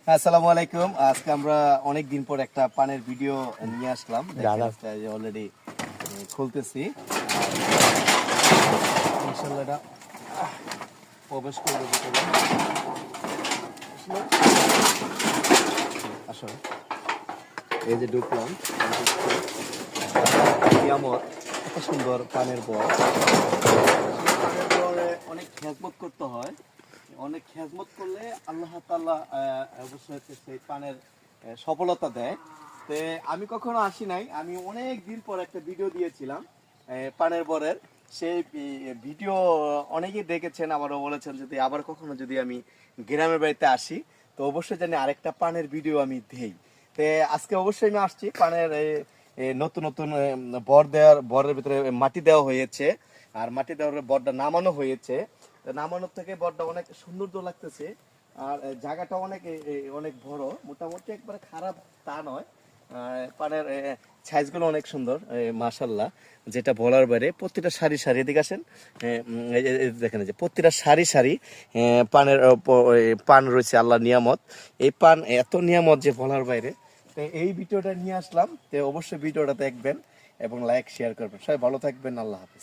আসসালামু আলাইকুম। আজকে আমরা অনেক দিন পর একটা পানের ভিডিও নিয়ে আসলাম। অলরেডি খুলতেছি। ইনশাআল্লাহ এটা প্রবেশ করবে ভিতরে। আসলে এই যে ঢুকলাম, নিয়ামত এত সুন্দর পানের বর। পানের বরে অনেক খেজমত করতে হয়। অনেক খেজমত করলে আল্লাহ তাআলা অবশ্যই সেই পানের সফলতা দেয়। তো আমি কখনো আসি নাই, আমি অনেক দিন পর একটা ভিডিও দিয়েছিলাম পানের বরের। সেই ভিডিও অনেকেই দেখেছেন, আবারও বলেছেন যদি আবার কখনো যদি আমি গ্রামের বাড়িতে আসি তো অবশ্যই জানি আরেকটা পানের ভিডিও আমি দেই। তো আজকে অবশ্যই আমি আসছি পানের নতুন নতুন বরের ভিতরে মাটি দেওয়া হয়েছে, আর মাটি দেওয়ার বরটা নামানো হয়েছে। নামানোর থেকে বরটা অনেক সৌন্দর্য লাগতেছে, আর জায়গাটা অনেক অনেক বড়, মোটামুটি একবারে খারাপ তা নয়। পানের সাইজগুলো অনেক সুন্দর মাশাল্লাহ, যেটা বলার বাইরে। প্রতিটা সারি সারি এদিকে আসেন, এই দেখেন যে প্রতিটা সারি সারি পানের পান রয়েছে আল্লাহ নিয়ামত। এই পান এত নিয়ামত যে বলার বাইরে। তো এই ভিডিওটা নিয়ে আসলাম, তো অবশ্যই ভিডিওটা দেখবেন এবং লাইক শেয়ার করবেন। সবাই ভালো থাকবেন, আল্লাহ হাফিজ।